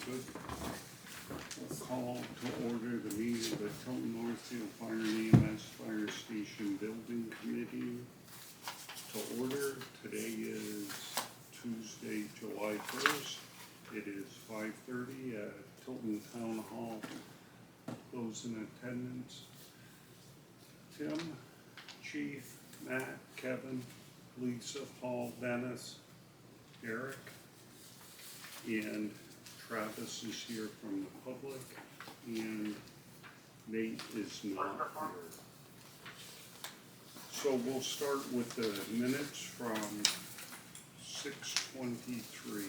Good. We'll call to order the meeting of the Tilton Northfield Fire and EMS Fire Station Building Committee. To order, today is Tuesday, July 1st. It is 5:30 at Tilton Town Hall. Those in attendance: Tim, Chief, Matt, Kevin, Lisa, Paul, Dennis, Eric, and Travis is here from the public, and Nate is not here. So we'll start with the minutes from 6:23.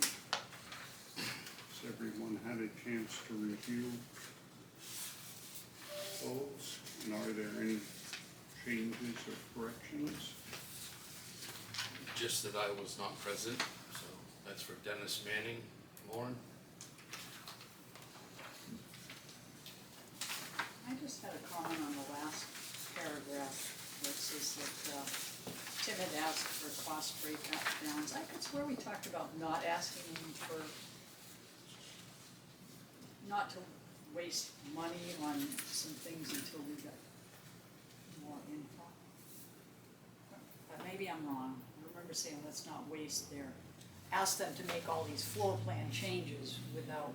Has everyone had a chance to review those? And are there any changes or corrections? Just that I was not present, so that's for Dennis Manning. Lauren? I just had a comment on the last paragraph where it says that Tim had asked for cost breakdowns. I could swear we talked about not asking him for, not to waste money on some things until we got more info. But maybe I'm wrong. I remember saying let's not waste their, ask them to make all these floor plan changes without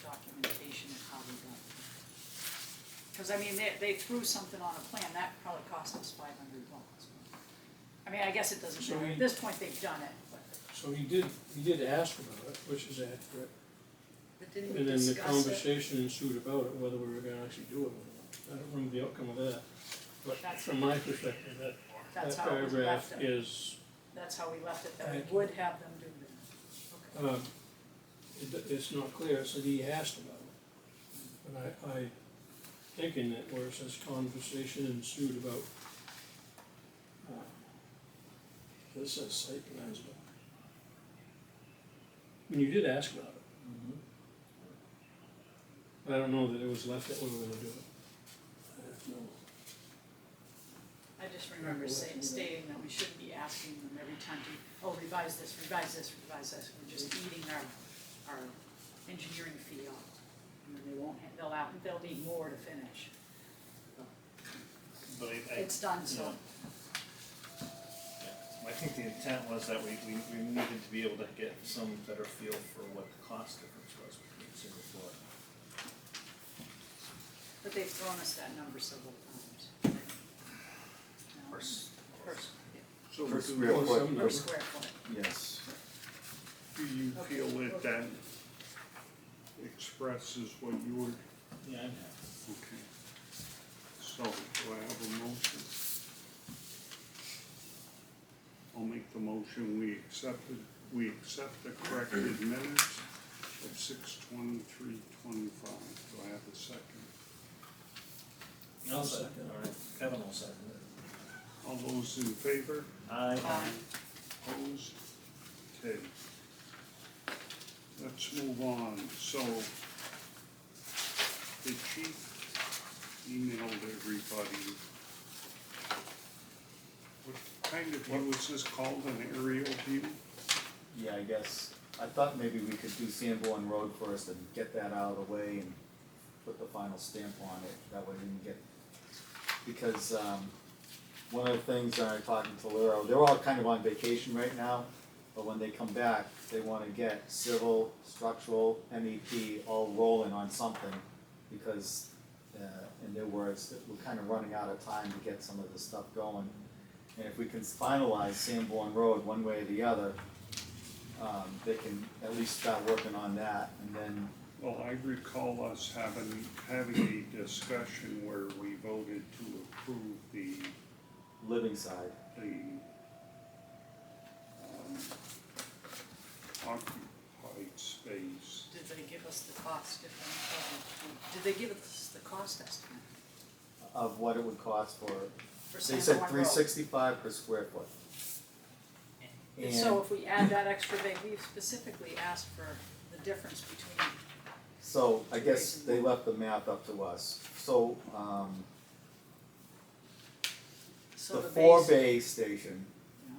documentation of how we got it. Because I mean, they threw something on a plan, that probably cost us $500. I mean, I guess it doesn't matter, at this point they've done it, but. So he did ask about it, which is accurate. But didn't we And then the discuss it? conversation ensued about it, whether we were gonna actually do it or not. I don't remember the outcome of that. But That's- from my perspective, that That's how it was paragraph left. is, That's how we left it, that we Accurate. would have them do that. Okay. it's not clear, it said he asked about it. But I thinking that where it says conversation ensued about, this says site plans, but. I mean, you did ask about it. But I don't know that it was left that we were gonna do it. I have no. I just remember stating that we shouldn't be asking them every time to, oh, revise this, revise this, revise this. We're just eating our engineering fee off. And then they won't, they'll need more to finish. But It's done, so. I think the intent was that we needed to be able to get some better feel for what the cost difference was between single floor. But they've thrown us that number several times. Per Yeah. So Per do square Or foot, some Per square foot. yes. you Okay, feel that okay. that expresses what you were, Yeah, okay. So, do I have a motion? I'll make the motion, we accept the corrected minutes of 6:23:25. Do I have a second? I'll second. All right, Kevin will second it. All those in favor? Aye. Opposed? Okay. Let's move on. So, the chief emailed everybody. What kind of view is this called, an aerial view? Yeah, I guess, I thought maybe we could do Sanborn Road first and get that out of the way and put the final stamp on it, that way we can get, because, one of the things, I was talking to Lero, they're all kind of on vacation right now, but when they come back, they wanna get civil, structural, MEP all rolling on something, because, in their words, that we're kinda running out of time to get some of this stuff going. And if we can finalize Sanborn Road one way or the other, they can at least start working on that, and then, Well, I recall us having a discussion where we voted to approve the living side. Occupied space. Did they give us the cost differential? Did they give us the cost estimate? Of what it would cost for, For they Sanborn said Road? $365 per square foot. And so if we add that extra, we specifically asked for the difference between, So I guess they left the math up to us. So, so the the four base. bay station Yeah.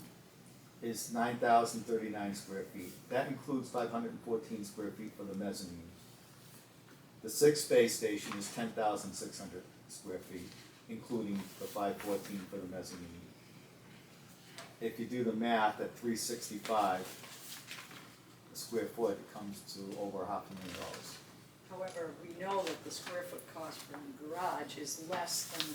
is 9,039 square feet. That includes 514 square feet for the mezzanine. The sixth space station is 10,600 square feet, including the 514 for the mezzanine. If you do the math at 365 a square foot, it comes to over $500,000. However, we know that the square foot cost for the garage is less than the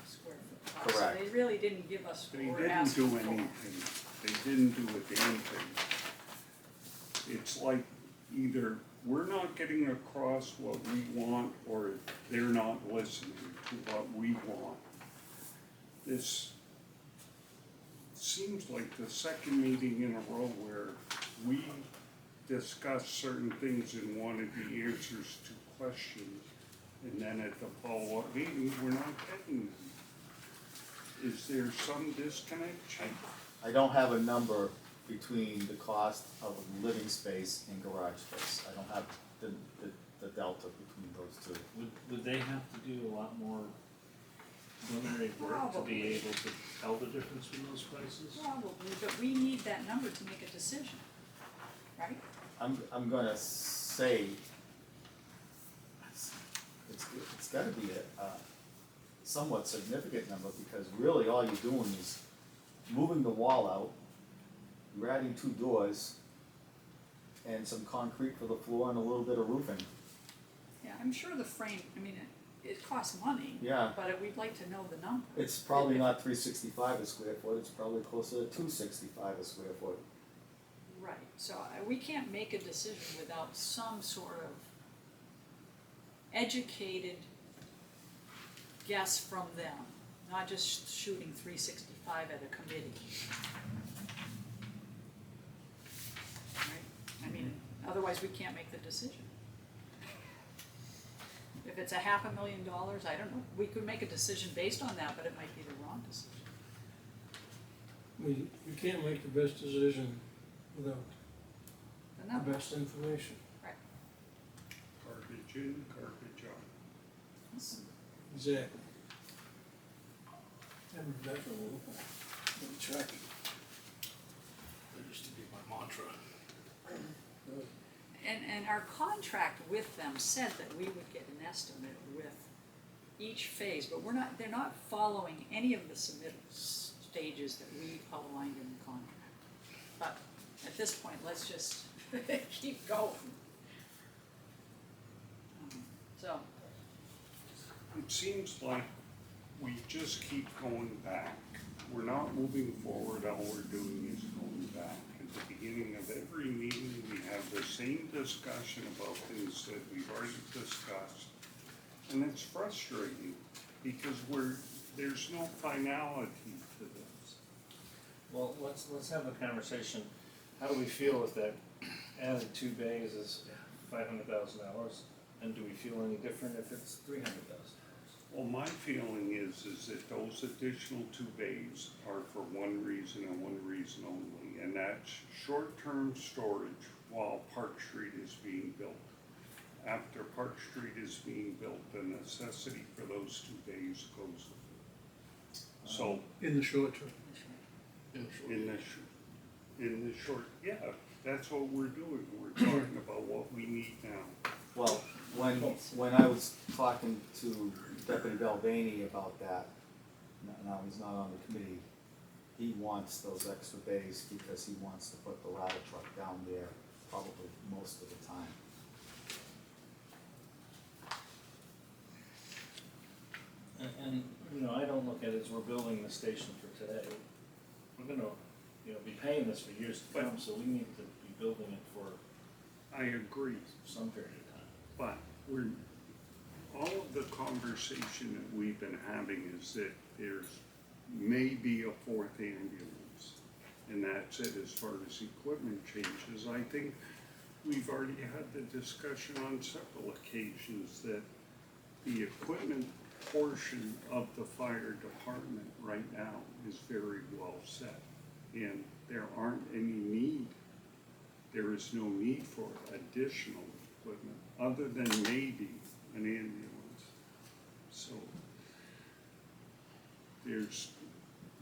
square foot cost. Correct. So they really didn't give us They what we're didn't asking do for. anything, they didn't do a damn thing. It's like either we're not getting across what we want, or they're not listening to what we want. This seems like the second meeting in a row where we discuss certain things and wanted the answers to questions, and then at the follow-up meeting, we're not getting them. Is there some disconnect, Chief? I don't have a number between the cost of living space and garage space. I don't have the delta between those two. Would they have to do a lot more preliminary work to be able to tell the difference between those prices? Probably, but we need that number to make a decision, right? I'm gonna say it's gotta be a somewhat significant number, because really all you're doing is moving the wall out, you're adding 2 doors, and some concrete for the floor and a little bit of roofing. Yeah, I'm sure the frame, I mean, it costs money. Yeah. But we'd like to know the number. It's probably not 365 a square foot, it's probably closer to 265 a square foot. Right, so we can't make a decision without some sort of educated guess from them, not just shooting 365 at a committee. Right? I mean, otherwise we can't make the decision. If it's $500,000, I don't know, we could make a decision based on that, but it might be the wrong decision. We can't make the best decision without The the number, best information. right. Garbage in, garbage out. Exactly. Haven't done that for a little while. Been tracking. That used to be my mantra. And our contract with them said that we would get an estimate with each phase, but they're not following any of the submittal stages that we outlined in the contract. But at this point, let's just keep going. So, It seems like we just keep going back. We're not moving forward, all we're doing is going back. At the beginning of every meeting, we have the same discussion about things that we've already discussed. And it's frustrating, because there's no finality to this. Well, let's have a conversation. How do we feel if that added 2 bays is $500,000? And do we feel any different if it's $300,000? Well, my feeling is that those additional 2 bays are for one reason and one reason only, and that's short-term storage while Park Street is being built. After Park Street is being built, the necessity for those 2 bays goes away. So, In the short term. in the short, yeah, that's what we're doing, we're talking about what we need now. Well, when I was talking to Deputy Belvany about that, now he's not on the committee, he wants those extra bays because he wants to put the ladder truck down there probably most of the time. And I don't look at it as we're building the station for today. We're gonna, be paying this for years to come, so we need to be building it for I agree, some period of time. but all of the conversation that we've been having is that there's maybe a 4th ambulance, and that's it as far as equipment changes. I think we've already had the discussion on several occasions that the equipment portion of the fire department right now is very well set, and there aren't there is no need for additional equipment, other than maybe an ambulance. So there's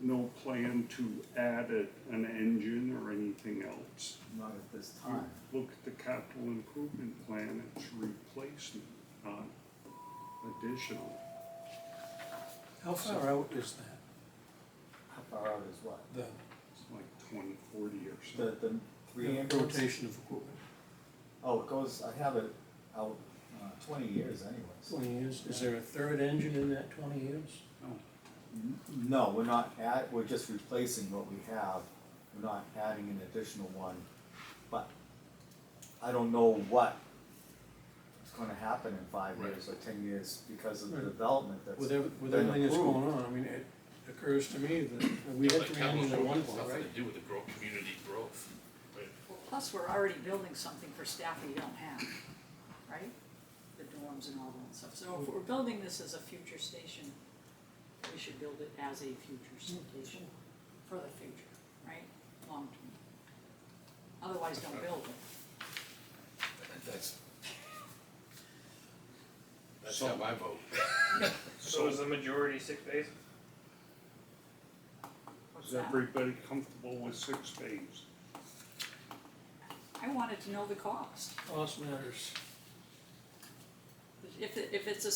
no plan to add an engine or anything else. Not at this time. Look at the capital improvement plan, it's replacement, not additional. How far out is that? How far out is what? The It's like 2040 or something. The three ambulances? rotation of equipment, Oh, it goes, I have it out, 20 years anyways. 20 years, is there a third engine in that 20 years? No, we're not we're just replacing what we have, we're not adding an additional one. But I don't know what is gonna happen in 5 years or 10 years because of the Right. development that's With been everything that's approved. going on, I mean, it occurs to me that we had Like three capital engines at one improvement, point, nothing right? to do with the community growth. Right. Well, plus we're already building something for staff we don't have, right? The dorms and all that stuff. So if we're building this as a future station, we should build it as a future station for the future, right? Long term. Otherwise, don't build it. That's So- how I vote. So is the majority 6 bays? What's Is that? everybody comfortable with 6 bays? I wanted to know the cost. Cost matters. If it's a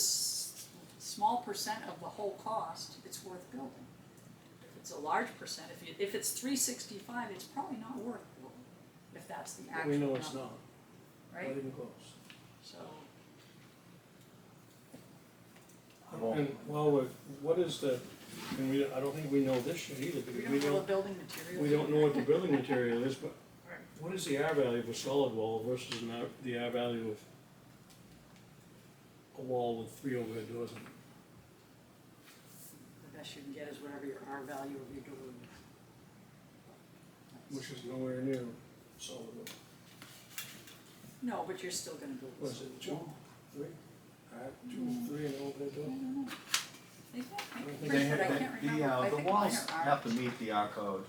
small percent of the whole cost, it's worth building. If it's a large percent, if it's 365, it's probably not worth building, if that's the But actual we number. know it's not, not Right? even close. So, Well, And, well, what is the, and we, I don't think we know this yet either, we because don't know the building materials. we don't know what the building material is, but Right. what is the R value of a solid wall versus the R value of a wall with 3 overhead doors in it? The best you can get is whatever your R value of your door is. Which is nowhere near solid wall. No, but you're still gonna build What this. is it, 2, 3? 2, 3 and overhead I door? don't know. think They Pretty, have, but I can't remember. I the think walls mine are have to meet the R code,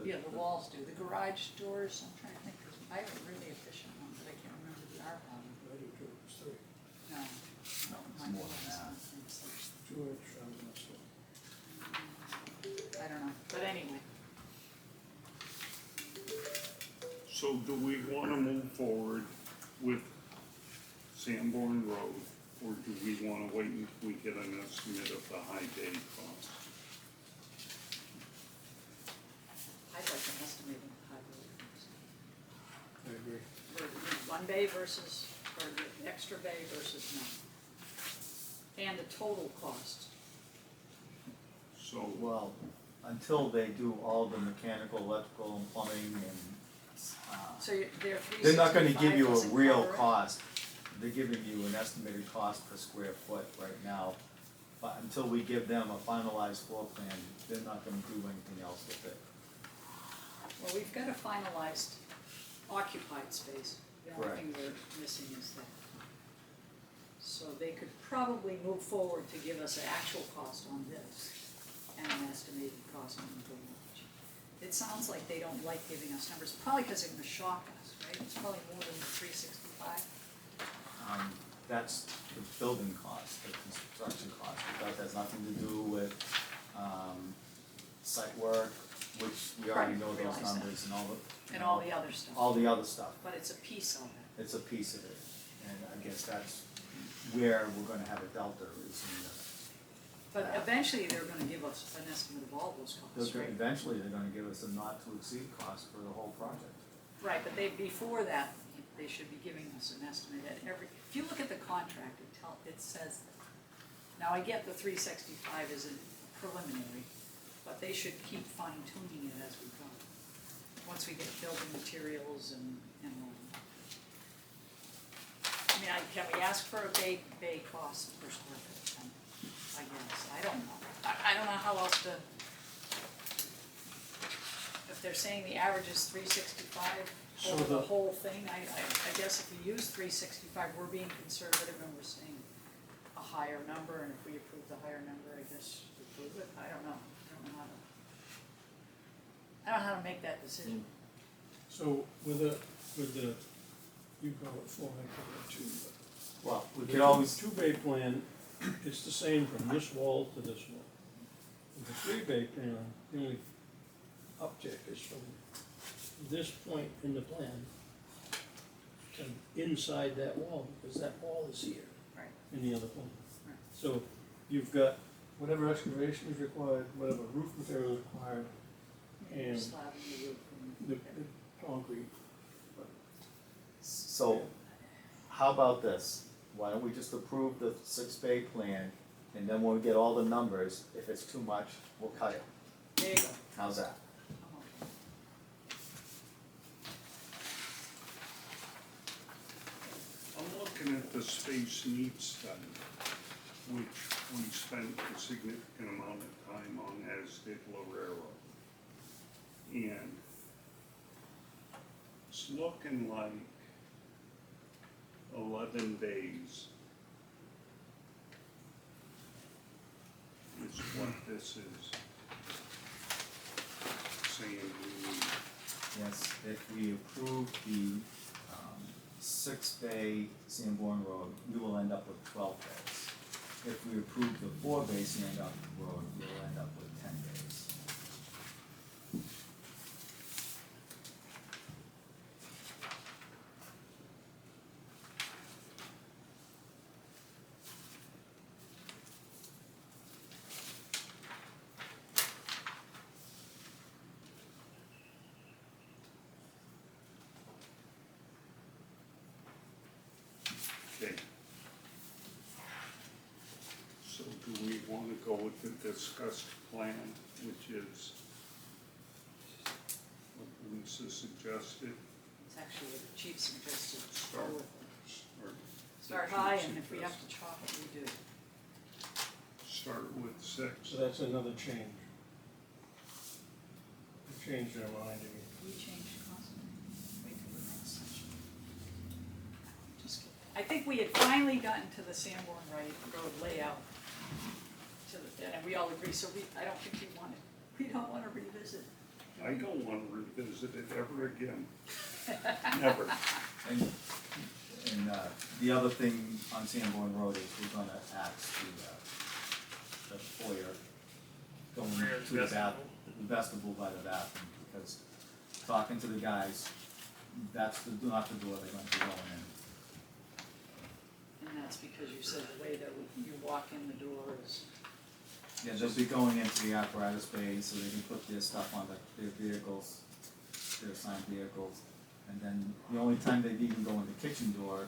Yeah, the walls do. The garage doors, I'm trying to think, 'cause I have a really efficient one, but I can't remember the R value. I do too, it's 3. No. No, it's mine more was than that. not. It's like- 2 inch rounds and so. I don't know, but anyway, So do we wanna move forward with Sanborn Road, or do we wanna wait until we get an estimate of the high bay cost? I'd like an estimate of the high building cost. I agree. For the 1 bay versus, or the extra bay versus none. And the total cost. So, Well, until they do all the mechanical, electrical, and plumbing, and, So they're 365 they're not gonna give you a doesn't real cover it? cost. They're giving you an estimated cost per square foot right now. But until we give them a finalized floor plan, they're not gonna do anything else with it. Well, we've got a finalized occupied space. The only Correct. thing we're missing is that. So they could probably move forward to give us an actual cost on this and an estimated cost on the garage. It sounds like they don't like giving us numbers, probably because they're gonna shock us, right? It's probably more than the 365. That's the building cost, the construction cost, but that has nothing to do with, site work, which we already Right, know those realize that. numbers and all the. And all the other stuff. All the other stuff. But it's a piece of it. It's a piece of it, and I guess that's where we're gonna have a delta is in the. But eventually they're gonna give us an estimate of all those costs, right? Eventually, they're gonna give us a not to exceed cost for the whole project. Right, but before that, they should be giving us an estimate at if you look at the contract, it says that. Now, I get the 365 is a preliminary, but they should keep fine tuning it as we go. Once we get building materials and all that. I mean, can we ask for a bay cost per square foot? I guess, I don't know. I don't know how else to. If they're saying the average is 365 So over the the- whole thing, I guess if we use 365, we're being conservative and we're saying a higher number, and if we approve the higher number, I guess we approve it, I don't know. I don't know how to make that decision. So with the, you call it 4, I call it 2, but. Well, we the could always, 2-bay plan, it's the same from this wall to this wall. The 3-bay plan, the only uptick is from this point in the plan to inside that wall, because that wall is here Right. in the other plan. Right. So you've got whatever excavation is required, whatever roof material is required, and Slabbing the roof the and. concrete. So, how about this? Why don't we just approve the 6-bay plan, and then when we get all the numbers, if it's too much, we'll cut it. There you go. How's that? Uh-huh. I'm looking at the space needs study, which we spent a significant amount of time on, as did Lorero. And it's looking like 11 days is what this is saying we need. Yes, if we approve the 6-bay Sanborn Road, we will end up with 12 bays. If we approve the 4-bay Sanborn Road, we will end up with 10 bays. Okay. So do we wanna go with the discussed plan, which is what Lisa suggested, It's actually what the chief suggested. Start. Go with it. or? Start the high, chief and if we have suggested? to chop it, we do. Start with 6. So that's another change. They changed their mind again. We change constantly. Wait till the next session. Just kidding. I think we had finally gotten to the Sanborn Road layout. And we all agree, so I don't think we don't wanna revisit. I don't wanna revisit it ever again. Never. And the other thing on Sanborn Road is we're gonna axe the foyer going to the vestibule by the bathroom, because talking to the guys, that's not the door they're gonna be going in. And that's because you said the way that you walk in the door is, Yeah, they'll be going into the apparatus bay so they can put their stuff on their vehicles, their assigned vehicles. And then the only time they'd even go in the kitchen door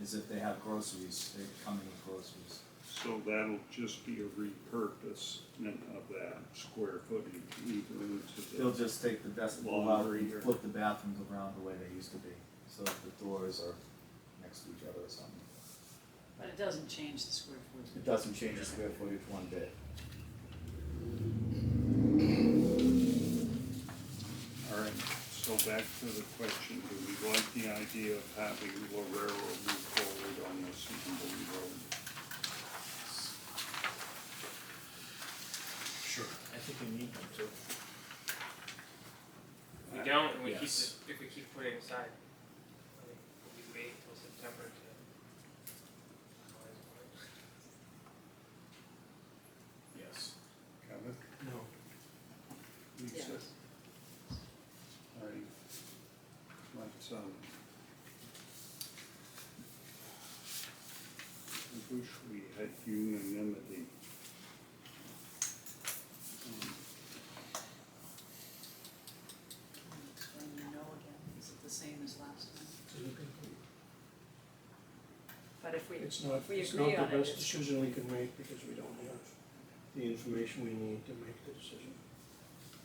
is if they have groceries, they come in with groceries. So that'll just be a repurposement of that square footage, either into the. They'll just take the vestibule out Laundry and or- flip the bathrooms around the way they used to be, so that the doors are next to each other or something. but it doesn't change the square footage. It doesn't change the square footage one bit. All right, so back to the question, do we like the idea of having Lorero move forward on the Sanborn Road? Sure. I think we need them to. If we don't, and we keep Yes. if we keep putting aside, I mean, we wait until September to. Yes. Kevin, No. Lisa? Yes. All right, let's, I wish we had unanimity. Then you know again, is it the same as last time? But if we, It's not, if we it's agree not on the it, best it's, decision we can make because we don't have the information we need to make the decision.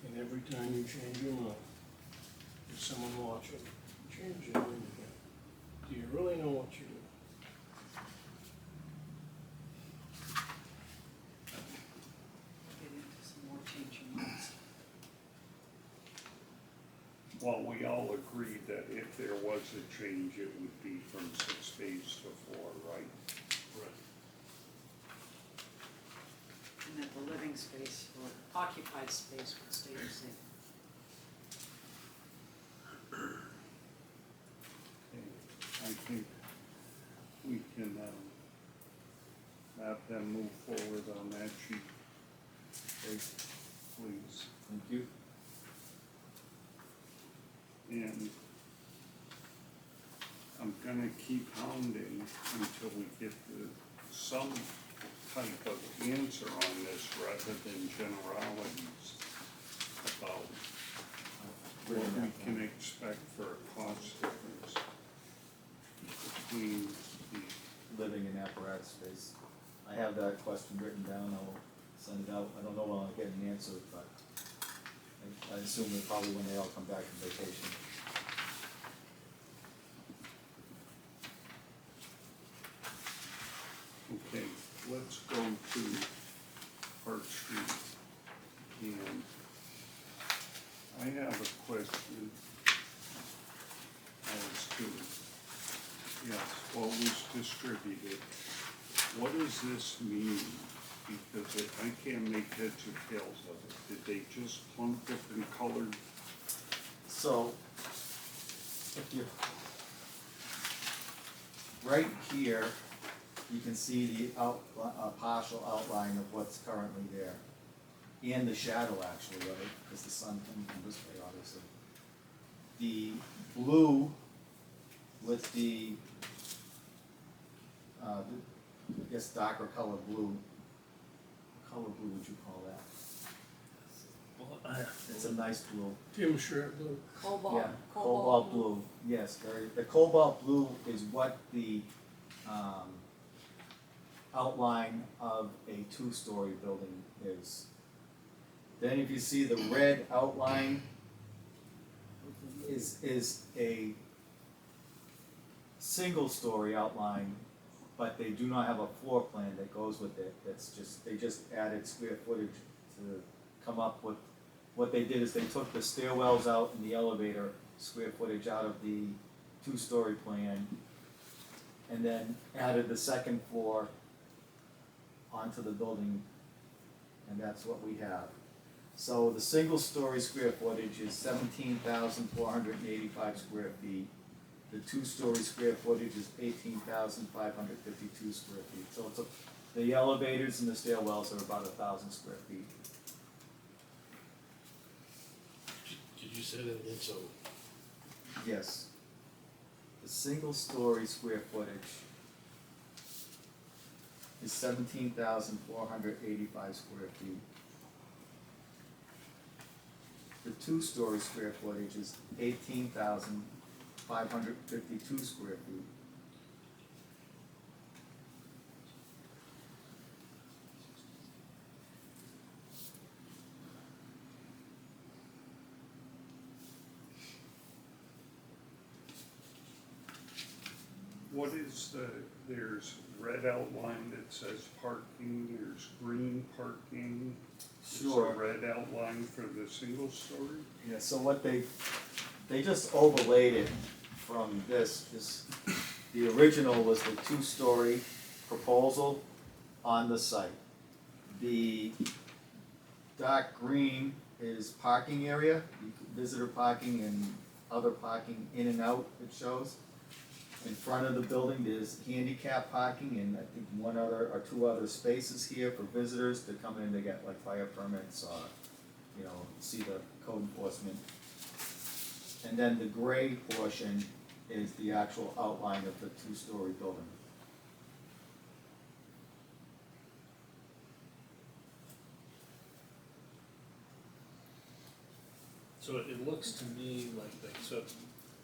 And every time you change your mind, there's someone watching, change your mind again. Do you really know what you're doing? get into some more changing minds. Well, we all agreed that if there was a change, it would be from 6 days to 4, right? Right. And that the living space or occupied space would stay the same. I think we can, have them move forward on that sheet. please. Thank you. And I'm gonna keep hounding until we get some type of answer on this rather than generalities about what we can expect for a cost difference between the, Living in apparatus space. I have that question written down, I'll send it out, I don't know when I'll get an answer, but I assume it probably when they all come back from vacation. okay, let's go to Park Street. And I have a question as to, yes, what was distributed. What does this mean? Because I can't make heads or tails of it. Did they just plunk different colored? So, if you, right here, you can see the partial outline of what's currently there. And the shadow actually, right, because the sun coming from this way, obviously. The blue with the, I guess darker color blue. What color blue would you call that? It's a nice blue. Tim shirt blue. Cobalt, Yeah, cobalt blue, yes, the cobalt blue is what the, outline of a two-story building is. Then if you see the red outline is a single-story outline, but they do not have a floor plan that goes with it, that's just, they just added square footage to come up with. What they did is they took the stairwells out and the elevator square footage out of the two-story plan, and then added the second floor onto the building, and that's what we have. So the single-story square footage is 17,485 square feet. The two-story square footage is 18,552 square feet. So it's the elevators and the stairwells are about 1,000 square feet. Did you say that again, so, Yes. The single-story square footage is 17,485 square feet. The two-story square footage is 18,552 square feet. What is there's red outline that says parking, there's green parking. Sure. Is a red outline for the single story? Yeah, so what they just overlaid it from this, the original was the two-story proposal on the site. The dark green is parking area, visitor parking and other parking in and out, it shows. In front of the building, there's handicap parking and I think one other or two other spaces here for visitors to come in to get like fire permits or, you know, see the code enforcement. And then the gray portion is the actual outline of the two-story building. So it looks to me like they took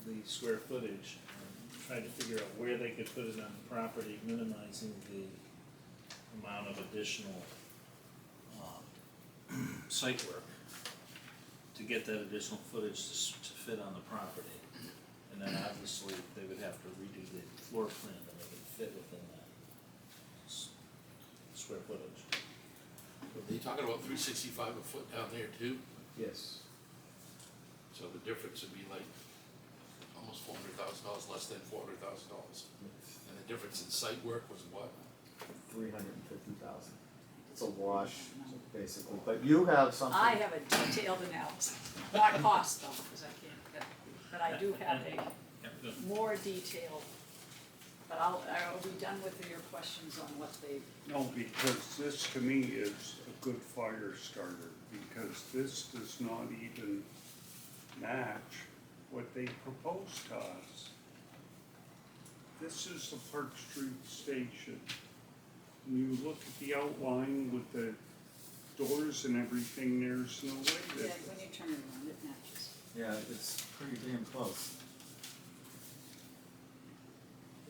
the square footage and tried to figure out where they could put it on the property, minimizing the amount of additional site work to get that additional footage to fit on the property. And then obviously they would have to redo the floor plan to make it fit within that square footage. are you talking about 365 a foot down there too? Yes. So the difference would be like almost $400,000, less than $400,000. And the difference in site work was what? 350,000. It's a wash, basically, but you have something. I have a detailed analysis, not cost though, because I can't, but I do have a Yeah, good. more detailed But I'll be done with your questions on what they, No, because this to me is a good fire starter, because this does not even match what they proposed to us. This is the Park Street station. When you look at the outline with the doors and everything, there's no way yeah, that, when you turn it around, it matches. Yeah, it's pretty damn close.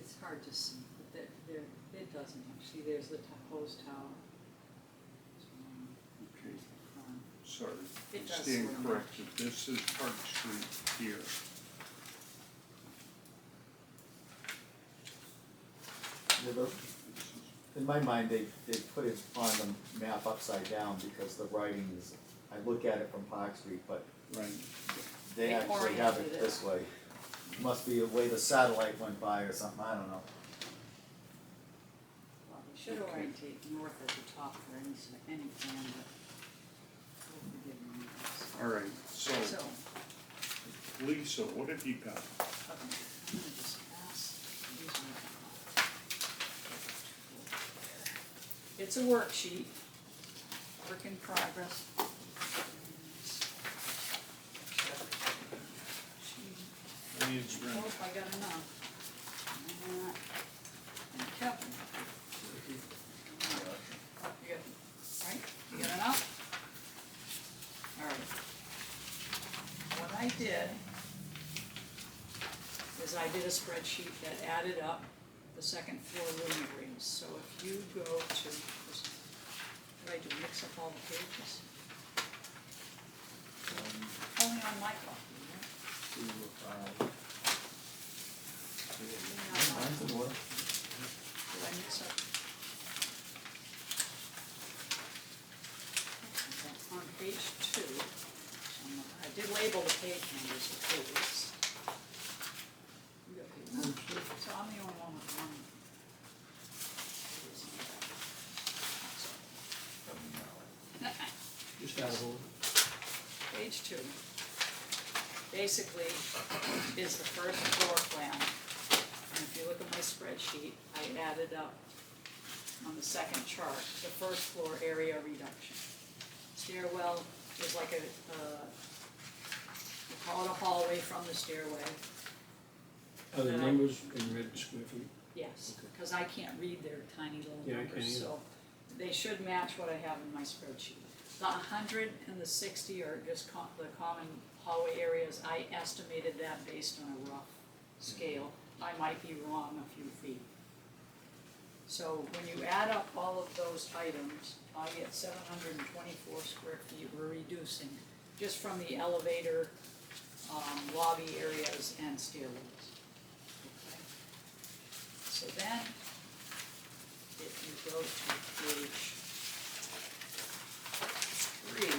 It's hard to see, but it doesn't, see, there's the proposed tower. okay, Um, sorry, It does stand sort of corrected, this is Park Street here. Yeah, in my mind, they put it on the map upside down because the writing is, I look at it from Park Street, but Right. they They actually have oriented it it. this way. Must be the way the satellite went by or something, I don't know. Well, we should Okay. orientate north at the top for any plan, but we'll forgive me. All right, so, So, Lisa, what have you got? okay, I'm gonna just pass these around. It's a worksheet, work in progress. Hope I got enough. And Kevin. You got, right, you got enough? All right. What I did is I did a spreadsheet that added up the second floor living rooms. So if you go to, what did I do, mix up all the pages? Only on my copy, right? Mine's in order. Did I mix up? On page 2, I did label the page numbers with pages. You got page numbers, so I'm the only one with one. Just out of order. Page 2, basically, is the first floor plan. And if you look at my spreadsheet, I added up on the second chart, the first floor area reduction. Stairwell is like we call it a hallway from the stairway. Are the Then numbers in red square feet? Yes, Okay. because I can't read their tiny little Yeah, I numbers, can't either. so they should match what I have in my spreadsheet. The 100 and the 60 are just the common hallway areas. I estimated that based on a rough scale. I might be wrong a few feet. So when you add up all of those items, I get 724 square feet we're reducing, just from the elevator, lobby areas and stairwells. Okay. So then, if you go to page 3,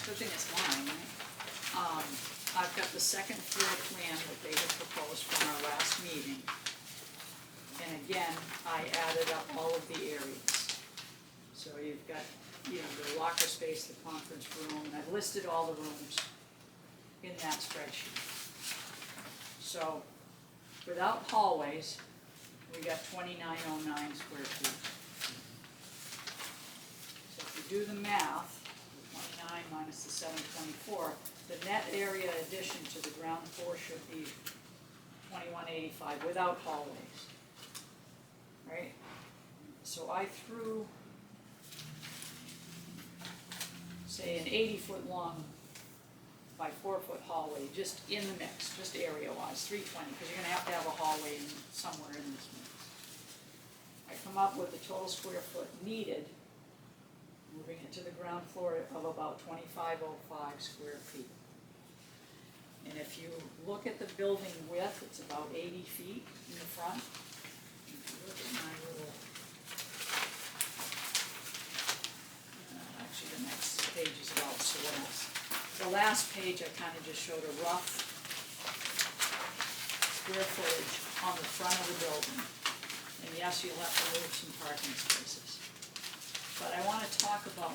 good thing it's mine, right? I've got the second floor plan that they had proposed from our last meeting. And again, I added up all of the areas. So you've got, the locker space, the conference room, and I've listed all the rooms in that spreadsheet. So, without hallways, we got 2909 square feet. So if you do the math, the 29 minus the 724, the net area addition to the ground floor should be 2185 without hallways. Right? So I threw, say, an 80-foot long by 4-foot hallway just in the mix, just area-wise, 320, because you're gonna have to have a hallway somewhere in this mix. I come up with the total square foot needed, moving it to the ground floor of about 2505 square feet. And if you look at the building width, it's about 80 feet in the front. If you look at my little, actually the next page is about soils. The last page, I kind of just showed a rough square footage on the front of the building. And yes, you'll have to move some parking spaces. But I want to talk about,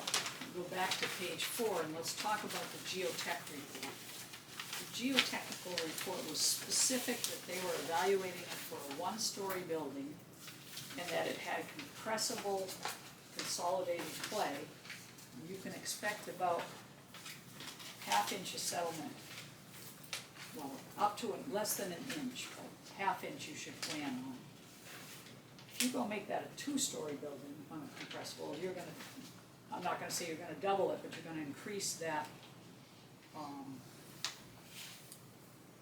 go back to page 4, and let's talk about the geotech report. geotechnical report was specific that they were evaluating it for a one-story building and that it had compressible consolidated clay. You can expect about half-inch of settlement. Well, up to less than an inch, but half-inch you should plan on. If you go make that a two-story building on a compressible, you're gonna, I'm not gonna say you're gonna double it, but you're gonna increase that,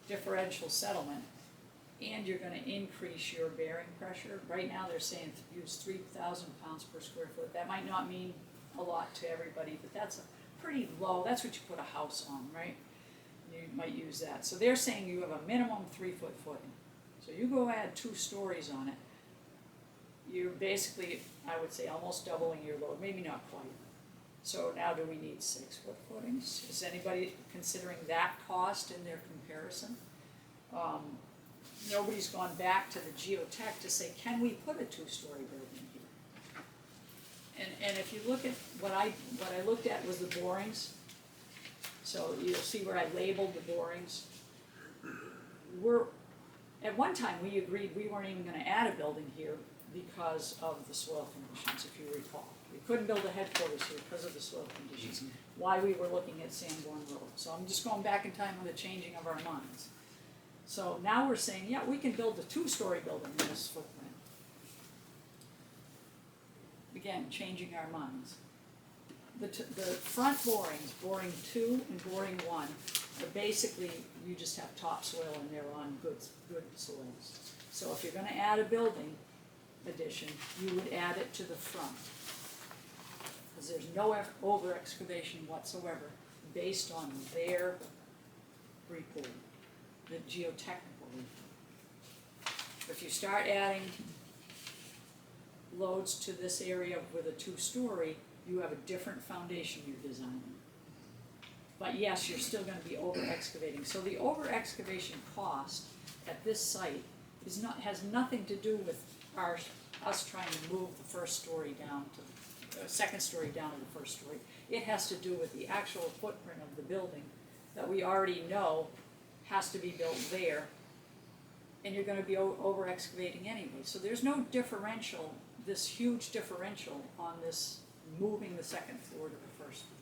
differential settlement, and you're gonna increase your bearing pressure. Right now, they're saying use 3,000 pounds per square foot. That might not mean a lot to everybody, but that's a pretty low, that's what you put a house on, right? You might use that. So they're saying you have a minimum 3-foot footing. So you go add 2 stories on it, you're basically, I would say, almost doubling your load, maybe not quite. So now do we need 6-foot footings? Is anybody considering that cost in their comparison? Nobody's gone back to the geotech to say, can we put a 2-story building here? And if you look at what I looked at was the borings. So you'll see where I labeled the borings. At one time, we agreed we weren't even gonna add a building here because of the soil conditions, if you recall. We couldn't build a headquarters here because of the soil conditions, why we were looking at Sanborn Road. So I'm just going back in time with the changing of our minds. So now we're saying, yeah, we can build a 2-story building in this footprint. Again, changing our minds. The front borings, boring 2 and boring 1, are basically, you just have topsoil and they're on good soils. So if you're gonna add a building addition, you would add it to the front. Because there's no over excavation whatsoever based on their report, the geotechnical report. If you start adding loads to this area with a 2-story, you have a different foundation you're designing. But yes, you're still gonna be over excavating. So the over excavation cost at this site has nothing to do with us trying to move the first story down to the second story down to the first story. It has to do with the actual footprint of the building that we already know has to be built there, and you're gonna be over excavating anyway. So there's no differential, this huge differential on this moving the second floor to the first floor.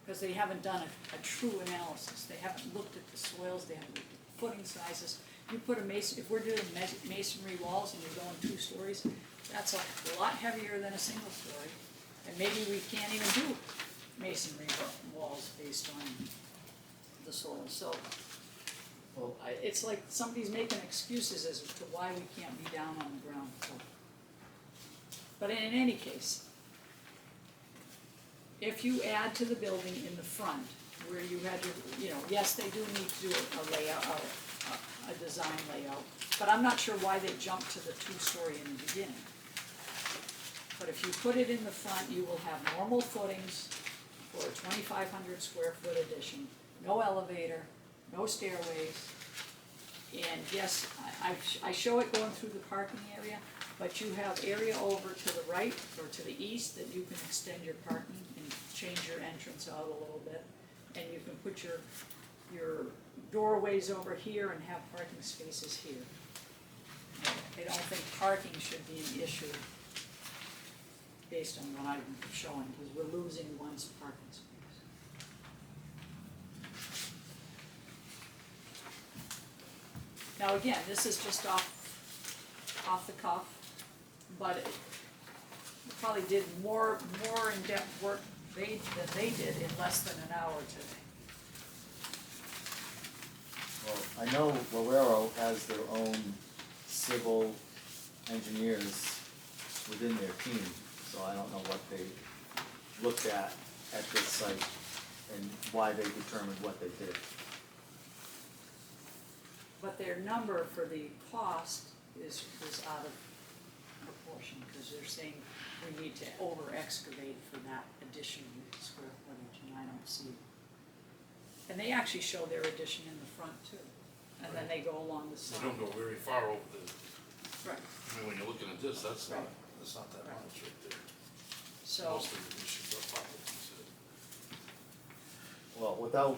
Because they haven't done a true analysis. They haven't looked at the soils, they haven't looked at the footing sizes. You put if we're doing masonry walls and you're going 2 stories, that's a lot heavier than a single story. And maybe we can't even do masonry walls based on the soil. So, it's like somebody's making excuses as to why we can't be down on the ground floor. But in any case, if you add to the building in the front, where you had your, yes, they do need to do a layout, a design layout, but I'm not sure why they jumped to the 2-story in the beginning. But if you put it in the front, you will have normal footings for a 2,500 square foot addition, no elevator, no stairways. And yes, I show it going through the parking area, but you have area over to the right or to the east that you can extend your parking and change your entrance out a little bit. And you can put your doorways over here and have parking spaces here. I don't think parking should be an issue based on what I'm showing, because we're losing one's parking space. Now again, this is just off the cuff, but it probably did more in-depth work than they did in less than an hour today. Well, I know Valero has their own civil engineers within their team, so I don't know what they looked at this site and why they determined what they did. But their number for the cost is out of proportion, because they're saying we need to over excavate for that additional square footage, and I don't see it. And they actually show their addition in the front too, and then they go along the side. They don't go very far over the, Right, I mean, when you're looking at this, that's not that Right. much right there. so, Most of the additions are probably considered. Well, without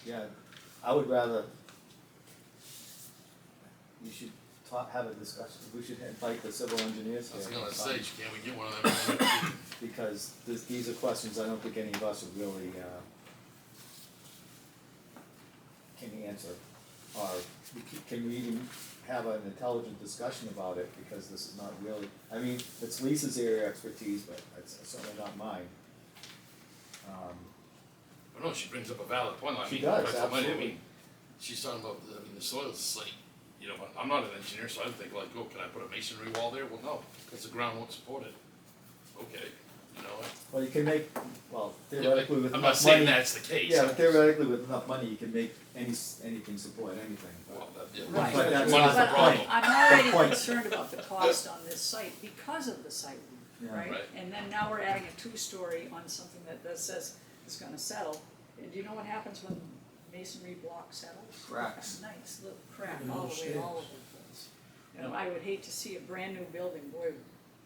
yeah, I would rather, you should have a discussion, we should invite the civil engineers I was here. gonna say, can we get one of them in the next meeting? Because these are questions I don't think any of us would really, can answer, or can we even have an intelligent discussion about it, because this is not really, I mean, it's Lisa's area of expertise, but it's certainly not mine. I know she brings up a valid point, I She mean, does, price of money, I absolutely. mean, she's talking about, the soil's like, you know, I'm not an engineer, so I think like, oh, can I put a masonry wall there? Well, no, because the ground won't support it. Okay, you know, Well, you can make, well, yeah, theoretically with I'm enough not saying money, that's the case. yeah, but theoretically with enough money, you can make anything support anything, but. Well, that, yeah, Right. But that's money's not the the But problem. I'm already point. concerned about the cost on this site because of the site Yeah. work, right? Right. And then now we're adding a two-story on something that says it's gonna settle. And do you know what happens when masonry block settles? Cracks. Nice little crack And all those the way stairs. all over the place. You know, I would hate to see a brand-new building, boy,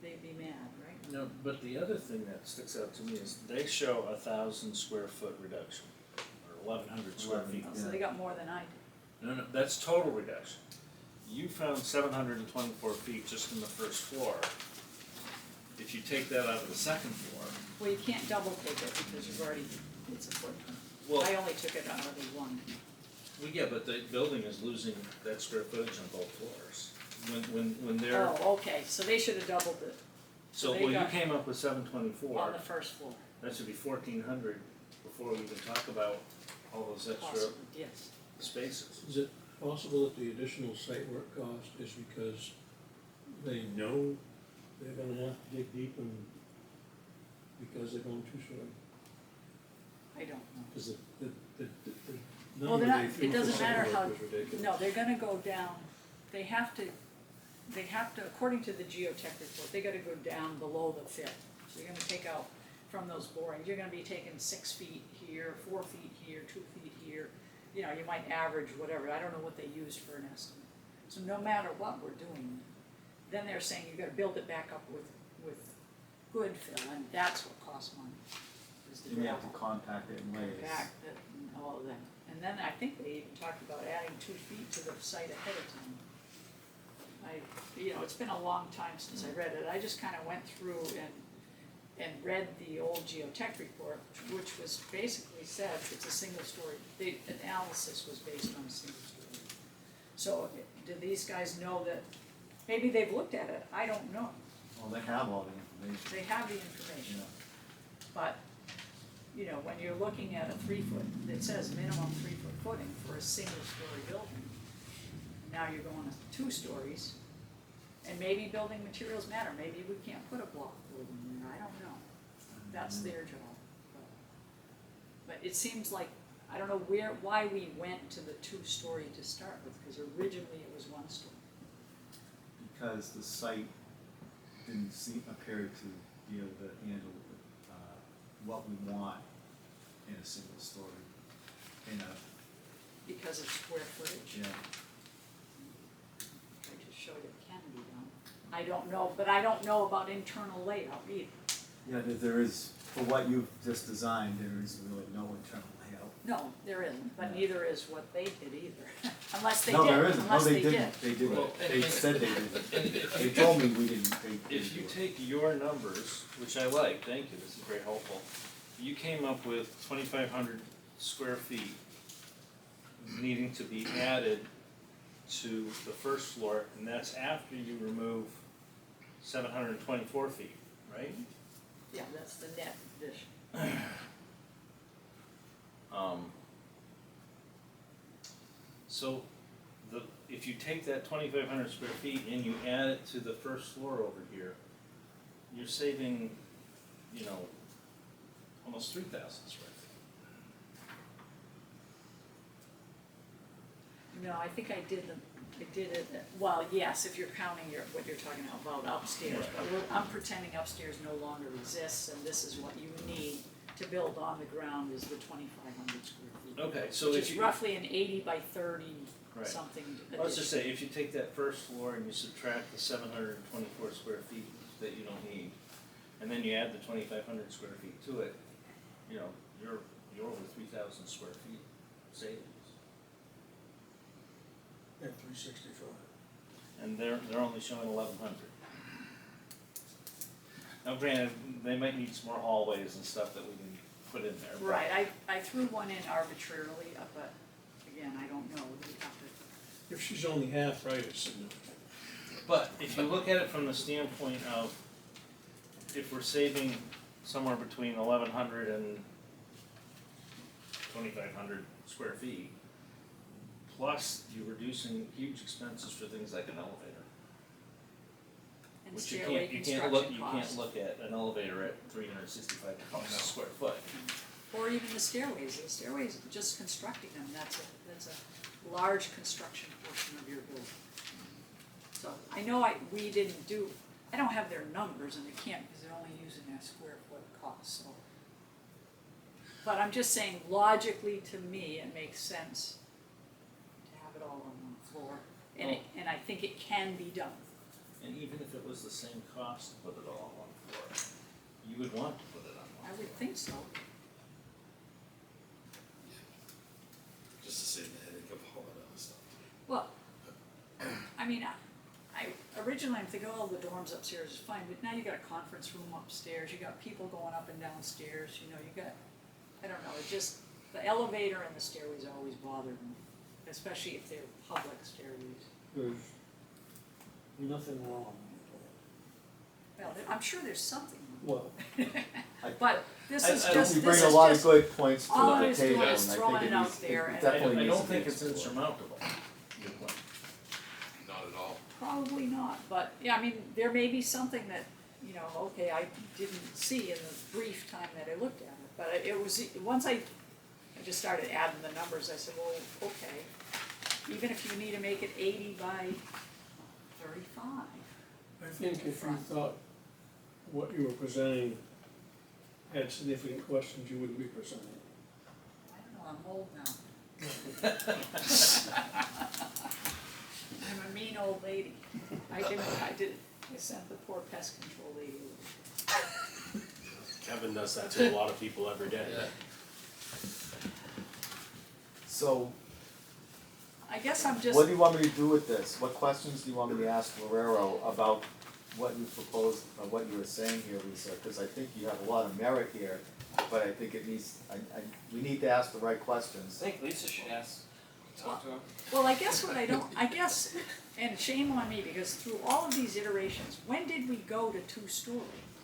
they'd be mad, right? No, but the other thing that sticks out to me is they show 1,000 square foot reduction, or 1,100 square feet. So they got more than I did. No, that's total reduction. You found 724 feet just in the first floor. If you take that out of the second floor, Well, you can't double take it because you've already, it's a footprint. well, I only took it out of the one. yeah, but the building is losing that square footage on both floors. When they're, Oh, okay, so they should have doubled it so, they well, you got- came up with 724. on the first floor, That should be 1,400 before we even talk about all those extra possibly, yes. spaces. Is it possible that the additional site work cost is because they know they're gonna have to dig deep and because they're going two-story? I don't know. Cause the Well, number they're they not, threw it for doesn't site matter work how, was ridiculous. no, they're gonna go down, they have to, according to the geotech report, they gotta go down below the fit. So you're gonna take out from those borings, you're gonna be taking 6 feet here, 4 feet here, 2 feet here. You know, you might average whatever, I don't know what they used for an estimate. So no matter what we're doing, then they're saying you gotta build it back up with good fill, and that's what costs money, is the You have to gravel. compact it in layers. Compact it and all of that. And then I think they even talked about adding 2 feet to the site ahead of time. It's been a long time since I read it, I just kinda went through and read the old geotech report, which was basically said it's a single story, the analysis was based on a single story. So, do these guys know that, maybe they've looked at it, I don't know, Well, they have all the information, they have the you information. know. But, when you're looking at a 3 foot, it says minimum 3 foot footing for a single story building. Now you're going to 2 stories, and maybe building materials matter, maybe we can't put a block building there, I don't know. That's their job. But it seems like, I don't know why we went to the 2 story to start with, because originally it was 1 story. Because the site didn't appear to be able to handle, what we want in a single story, Because of square footage. yeah. I just showed it can be done. I don't know, but I don't know about internal layout either. Yeah, there is, for what you've just designed, there is really no internal layout. No, there isn't, but Yeah. neither is what they did either, unless they No, did, there isn't, no, unless they they did. didn't, they didn't, Well, they said they didn't, they told me we didn't, they If didn't you do it. take your numbers, which I like, thank you, this is very helpful. You came up with 2,500 square feet needing to be added to the first floor, and that's after you remove 724 feet, right? Yeah, that's the net addition. So if you take that 2,500 square feet and you add it to the first floor over here, you're saving, almost 3,000 square feet. No, I think I did it, well, yes, if you're counting what you're talking about upstairs, but I'm pretending upstairs no longer exists, and this is what you need to build on the ground is the 2,500 square feet. Okay, so Which if is you, roughly an 80 by 30 Right. something let's just addition. say, if you take that first floor and you subtract the 724 square feet that you don't need, and then you add the 2,500 square feet to it, you're over 3,000 square feet. savings. At 365. And they're only showing 1,100. Now granted, they might need some more hallways and stuff that we can put in there, but. Right, I threw one in arbitrarily, but again, I don't know, we have to, If she's only half right, it's significant. But if you look at it from the standpoint of, if we're saving somewhere between 1,100 and 2,500 square feet, plus you're reducing huge expenses for things like an elevator. and Which stairway you construction can't costs. look at an elevator at $365 a square foot. Or even the stairways, just constructing them, that's a large construction portion of your building. So, I know I don't have their numbers, and they can't, because they're only using their square foot cost, so. But I'm just saying, logically, to me, it makes sense to have it all on one floor, and I think it can be done. And even if it was the same cost to put it all on one floor, you would want to put it on one I floor. would think so. Just to save the headache of all that other stuff. Well, I mean, I originally I'm thinking, oh, the dorms upstairs is fine, but now you got a conference room upstairs, you got people going up and downstairs, you know, you got, I don't know, it just, the elevator and the stairways always bothered me, especially if they're public stairways. There's nothing wrong with Well, I'm sure there's something, that. Well, but this is I- just, You this bring a is lot of just, good points to all the it is doing table, and I is think throwing it it out needs, there, it and- definitely I needs don't to be think it's explored. insurmountable. Not at all. probably not, but, yeah, I mean, there may be something that, you know, okay, I didn't see in the brief time that I looked at it, but it was, once I just started adding the numbers, I said, well, okay, even if you need to make it 80 by 35. I think if you thought what you were presenting had significant questions, you wouldn't be presenting. I don't know, I'm old now. I'm a mean old lady. I sent the poor pest control lady over. Kevin does that to a lot of people every day. Yeah. So, I guess I'm just, what do you want me to do with this? What questions do you want me to ask Lorero about what you proposed, or what you were saying here, Lisa? Cause I think you have a lot of merit here, but I think it needs, we need to ask the right I questions. think Lisa should talk to him. well, I guess what I don't, I guess, and shame on me, because through all of these iterations, when did we go to 2-story?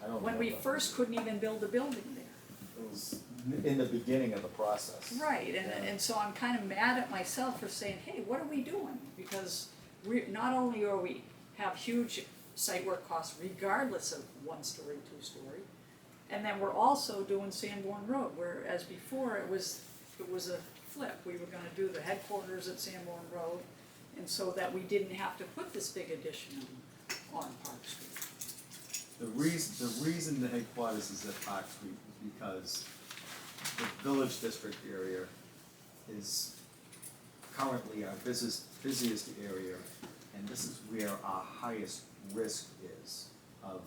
I don't When we remember. first couldn't even build a building there. It was in the beginning of the process. Right, Yeah. and so I'm kind of mad at myself for saying, hey, what are we doing? Because not only are we have huge site work costs regardless of 1-story, 2-story, and then we're also doing Sanborn Road, whereas before it was a flip. We were gonna do the headquarters at Sanborn Road, and so that we didn't have to put this big addition on Park Street. The reason the headquarters is at Park Street is because the village district area is currently our busiest area, and this is where our highest risk is of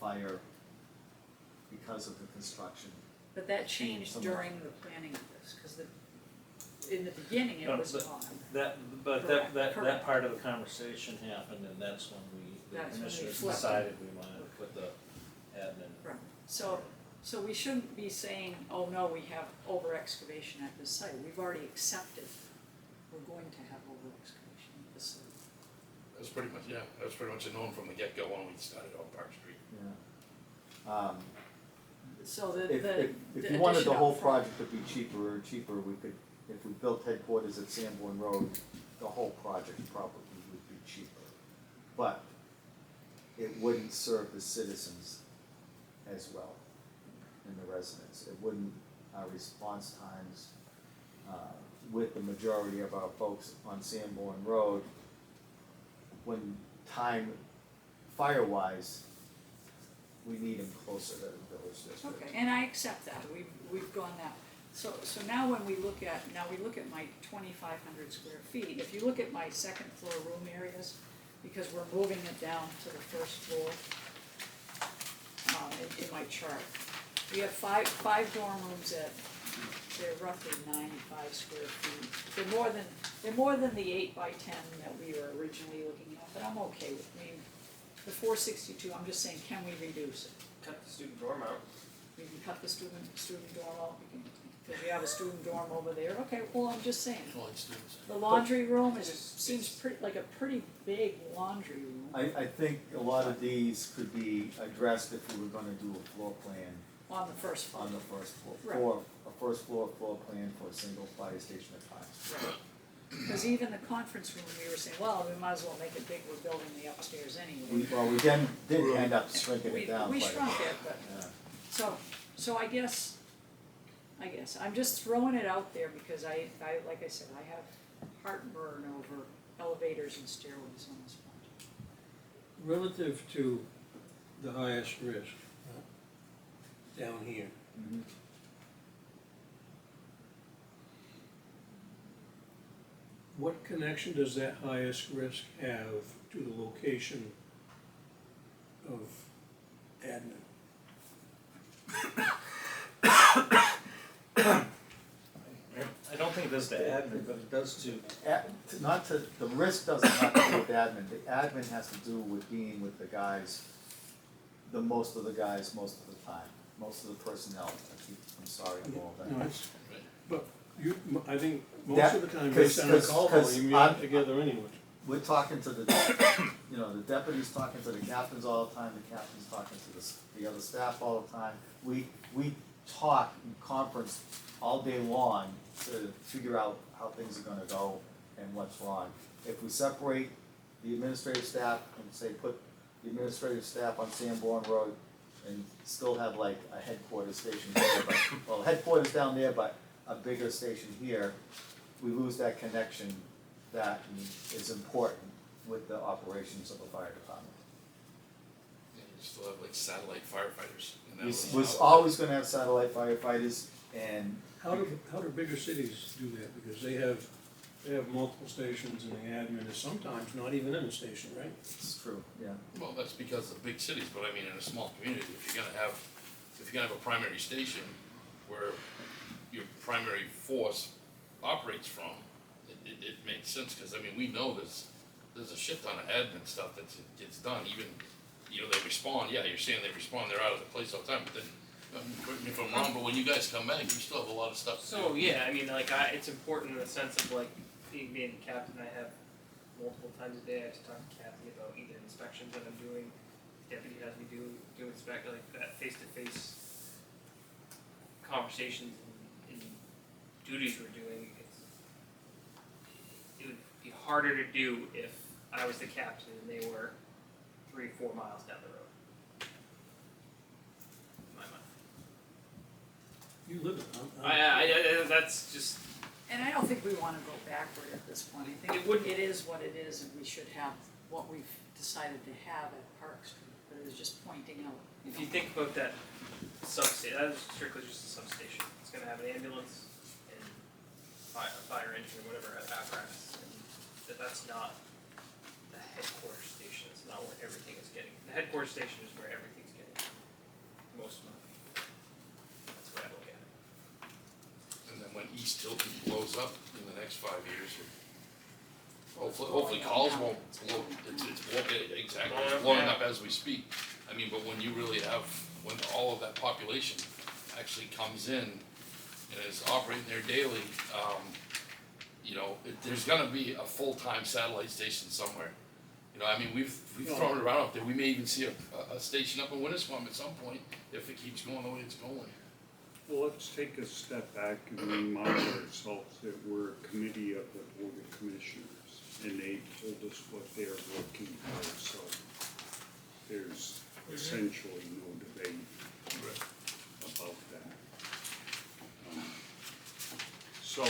fire because of the construction. But that changed Some- during the planning of this, because in the beginning it No, was but- not. That Correct. part of the conversation happened, and that's when the That's when we commissioners flipped. decided we wanted to put the admin. Right, so we shouldn't be saying, oh no, we have over excavation at this site, we've already accepted, we're going to have over excavation at this site. That was pretty much, yeah, that was pretty much a known from the get-go when we started on Park Street. Yeah. So the If the you wanted the addition whole up front- project to be cheaper, we could, if we built headquarters at Sanborn Road, the whole project probably would be cheaper. But it wouldn't serve the citizens as well, and the residents. It wouldn't, our response times, with the majority of our folks on Sanborn Road, when time, fire-wise, we need them closer to the village district. Okay, and I accept that, we've gone that. So now when we look at my 2,500 square feet, if you look at my second floor room areas, because we're moving it down to the first floor, in my chart. We have five dorm rooms at they're roughly 95 square feet. They're more than the 8x10 that we were originally looking at, but I'm okay with, I mean, the 462, I'm just saying, can we reduce it? Cut the student dorm out. We can cut the student dorm out, because we have a student dorm over there, okay, well, I'm just saying. All these students. The laundry room It's- seems pretty, like a pretty big laundry room I think a lot of these could be addressed if we were gonna do a floor plan on the first floor. on the first floor. Right. A first floor plan for a single fire station at a time. Because even the conference room, we were saying, well, we might as well make it big, we're building the upstairs anyway. We then did end up shrinking it down We quite a bit. shrunk it, but, so I guess, I'm just throwing it out there because I, like I said, I have heartburn over elevators and stairways on this project. Relative to the highest risk, down here, Mhm. what connection does that highest risk have to the location of admin? I don't think it does to admin, but it does to, The risk doesn't have to do with admin, the admin has to do with being with the guys, most of the guys, most of the time, most of the personnel. I'm sorry for all that. No, it's, but you, I think That- most of the time, based on the 'cause- call 'cause volume, you're I'm- together anyway. We're talking to the, the deputies talking to the captains all the time, the captains talking to the other staff all the time. We talk in conference all day long to figure out how things are gonna go and what's wrong. If we separate the administrative staff and say put the administrative staff on Sanborn Road and still have like a headquarters station here, well, headquarters down there, but a bigger station here, we lose that connection that is important with the operations of the fire department. Yeah, you still have like satellite firefighters, and that We was always gonna have satellite firefighters, and How do bigger cities do that? Because they have multiple stations and the admin is sometimes not even in the station, right? it's true, yeah. Well, that's because of big cities, but I mean, in a small community, if you're gonna have a primary station where your primary force operates from, it makes sense, cause I mean, we know there's a shit ton of admin stuff that gets done, even, they respond, yeah, you're saying they respond, they're out of the place all the time, but then, correct me if I'm wrong, but when you guys come back, you still have a lot of stuff to do. So, yeah, I mean, like, it's important in the sense of, like, being the captain, I have multiple times a day, I have to talk to Kathy about either inspections that I'm doing, deputy has me do inspect, like, that face-to-face conversations and duties we're doing, it would be harder to do if I was the captain and they were 3-4 miles down the road. In my mind. You live it, huh? I that's just, And I don't think we wanna go backward at this point, I think It wouldn't- it is what it is, and we should have what we've decided to have at Park Street, but it was just pointing out, if you think about that substation, that is strictly just a substation. It's gonna have an ambulance and fire engine or whatever apparatus, and that's not the headquarters station, it's not where everything is getting. The headquarters station is where everything's getting most money. That's what I look at. And then when East Hilton blows up in the next 5 years, hopefully calls won't blow, it's exactly, it's blowing up as we speak. I mean, but when you really have, when all of that population actually comes in and is operating there daily, there's gonna be a full-time satellite station somewhere. I mean, we've thrown it around up there, we may even see a station up in Winnisquam at some point, if it keeps going the way it's going. Well, let's take a step back and remind ourselves that we're a committee of the Board of Commissioners, and they told us what they're looking for, so there's essentially no debate about that. So,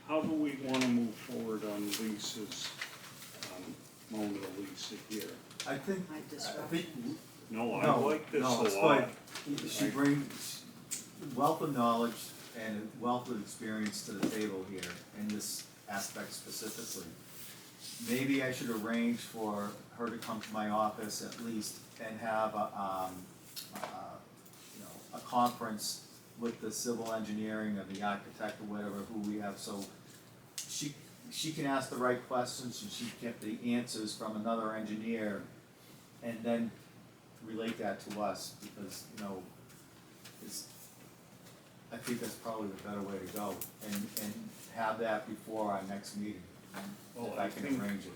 how do we wanna move forward on Lisa's, Mona Lisa here? I think, my I disruption. think, No, I no, like this a no, it's lot. good. She brings wealth of knowledge and a wealth of experience to the table here in this aspect specifically. Maybe I should arrange for her to come to my office at least and have a conference with the civil engineering or the architect or whatever, who we have, so she can ask the right questions and she can get the answers from another engineer and then relate that to us, because, you know, I think that's probably the better way to go, and have that before our next meeting, Well, if I I can think- arrange it.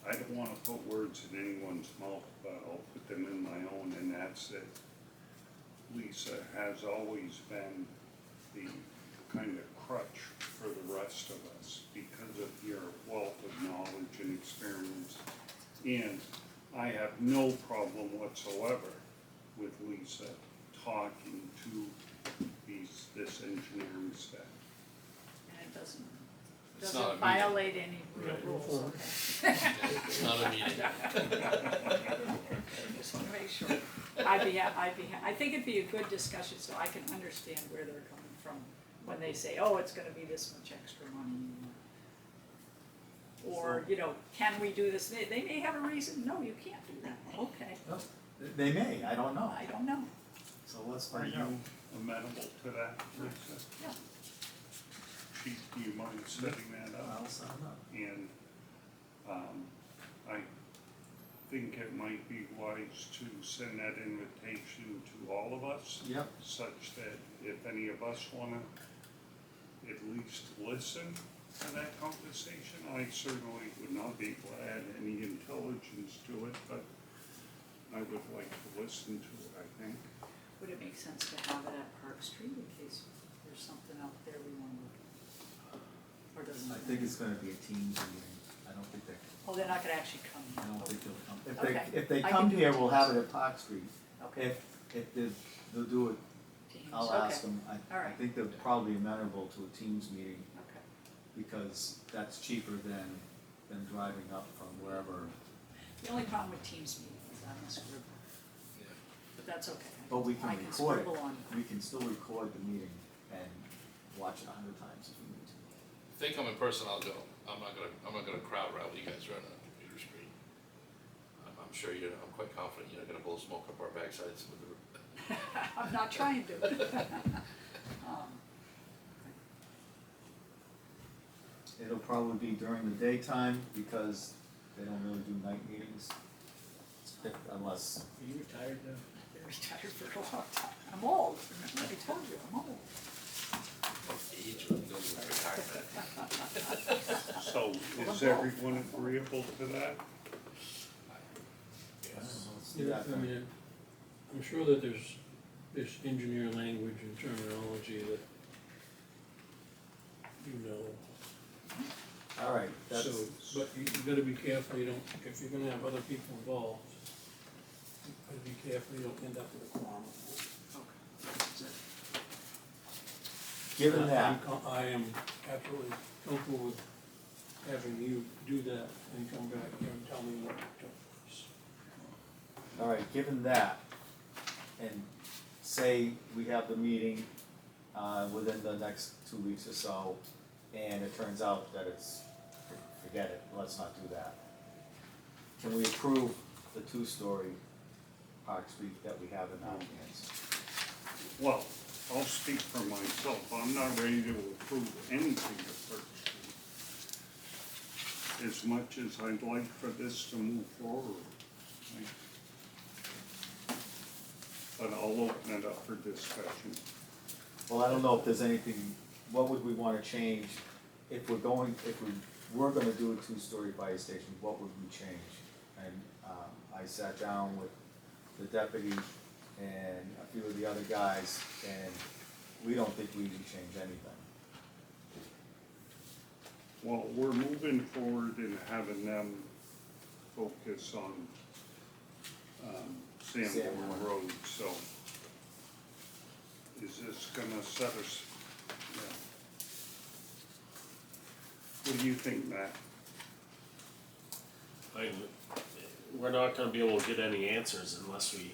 I don't wanna put words in anyone's mouth, but I'll put them in my own, and that's that Lisa has always been the kind of crutch for the rest of us because of your wealth of knowledge and experience. And I have no problem whatsoever with Lisa talking to this engineering staff. And it doesn't It's not a meeting. violate any real Right. rules, okay? It's not a meeting. Just wanna make sure. I think it'd be a good discussion, so I can understand where they're coming from when they say, oh, it's gonna be this much extra money. Or, you know, can we do this? They may have a reason, no, you can't do that, okay, Oh, they may, I don't know, I don't know, so let's Are find you out. amenable to that, Lisa? yeah. Chief, do you mind setting that up? I'll sign up. And, I think it might be wise to send that invitation to all of us, Yep, such that if any of us wanna at least listen to that conversation, I certainly would not be able to add any intelligence to it, but I would like to listen to it, I think. Would it make sense to have it at Park Street in case there's something out there we wanna look at? Or doesn't it? I think it's gonna be a teams meeting, I don't think Oh, they're not gonna actually come. I don't think they'll come. Okay. If they I come can do here, Teams. we'll have it at Park Street. Okay. If they'll do it, Teams, I'll okay. ask them, I All right. think they're probably amenable to a teams meeting, Okay. because that's cheaper than driving up from wherever. The only problem with Teams meetings is I'm a scribbler, Yeah. but that's okay. But we can I record it, scribble on. we can still record the meeting and watch it 100 times if we need to. If they come in person, I'll go. I'm not gonna crowd rattle you guys around on a computer screen. I'm sure I'm quite confident you're not gonna blow smoke up our backsides with the. I'm not trying to. It'll probably be during the daytime, because they don't really do night meetings, unless, Are you retired now? Been retired for a long time. I'm old, remember I told you, I'm old. Age when you go to retirement. So is everyone agreeable to that? Yes. let's do Yeah, that I then. mean, I'm sure that there's engineer language and terminology that you know. All right, that's, So, but you gotta be careful, you don't, if you're gonna have other people involved, you gotta be careful you don't end up with a quorum. given that, I am absolutely comfortable with having you do that and come back here and tell me what took place. all right, given that, and say we have the meeting, within the next 2 weeks or so, and it turns out that forget it, let's not do that. Can we approve the 2-story Park Street that we have in our hands? Well, I'll speak for myself, I'm not ready to approve anything at First Street. As much as I'd like for this to move forward. But I'll open it up for discussion. Well, I don't know if there's anything, what would we wanna change if we're gonna do a 2-story fire station, what would we change? And, I sat down with the deputy and a few of the other guys, and we don't think we need to change anything. Well, we're moving forward and having them focus on, Sanborn Sanborn. Road, so. Is this gonna set us, yeah. What do you think, Matt? We're not gonna be able to get any answers unless we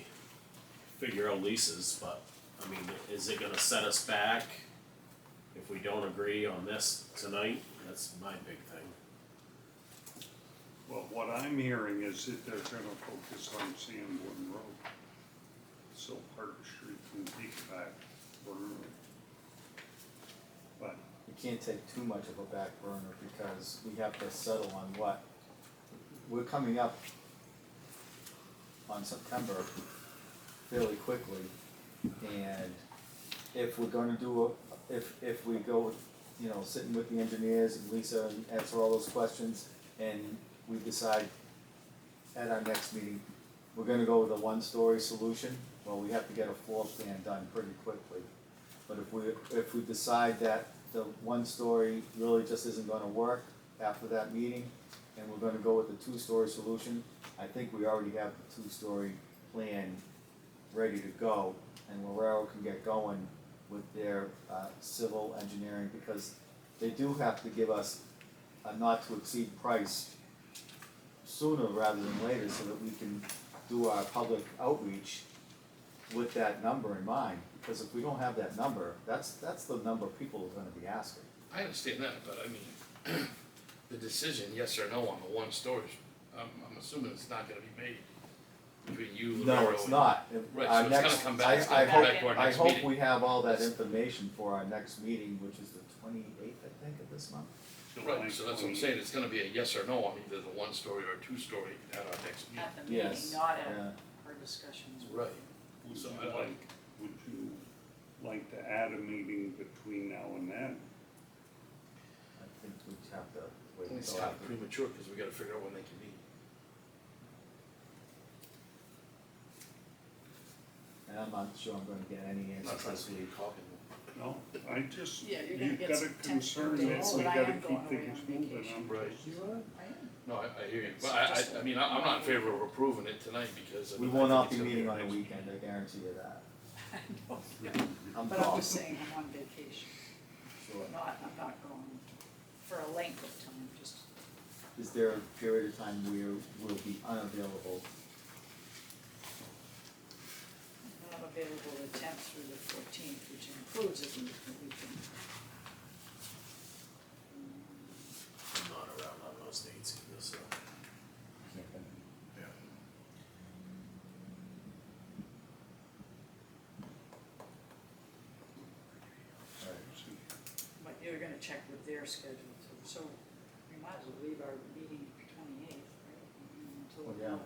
figure out leases, but, I mean, is it gonna set us back if we don't agree on this tonight? That's my big thing. Well, what I'm hearing is that they're gonna focus on Sanborn Road. So Park Street can take back Burnley. can't take too much of a back burner because we have to settle on what. We're coming up on September fairly quickly, and if we're gonna do if we go, you know, sitting with the engineers and Lisa and answer all those questions, and we decide at our next meeting, we're gonna go with a one-story solution, well, we have to get a floor plan done pretty quickly. But if we decide that the one story really just isn't gonna work after that meeting, and we're gonna go with the two-story solution, I think we already have the two-story plan ready to go, and Lorero can get going with their civil engineering, because they do have to give us a not-to-exceed price sooner rather than later, so that we can do our public outreach with that number in mind, because if we don't have that number, that's the number people are gonna be asking. I understand that, but I mean, the decision, yes or no, on the one story, I'm assuming it's not gonna be made between you, Lorero, No, it's not. Right, Our so it's gonna next- come back, it's I gonna come hope- back to our I next hope meeting. we have all that information for our next meeting, which is the 28th, I think, of this month. Right, so that's what I'm saying, it's gonna be a yes or no on either the one story or two story at our next meeting. At the meeting, Yes, not at yeah. our discussions. Right. Would So you like to add a meeting between now and then? I think we have to wait It's until kind of after. premature, because we gotta figure out when they can meet. And I'm not sure I'm gonna get any I'm not answers trying this to be week. talking. No, I just, Yeah, you're gonna you've get got a some tentative concern dates, that we but I gotta am keep going away things on moving, vacation. I'm Right. just. I am. No, I hear you, but I mean, I'm not in favor of approving it tonight, because I We mean, will I not think be it's meeting gonna on the be weekend, I guarantee you that. I know, I'm but I'm gone. just saying I'm on vacation, Sure. I'm not going for a length of time, just, Is there a period of time where we'll be unavailable? I'm not available the 10th through the 14th, which includes a weekend. I'm not around on those dates either, so. Can't think. Yeah. But you're gonna check with their schedule too, so we might as well leave our meeting 28th, right? Until Well, we yeah. know,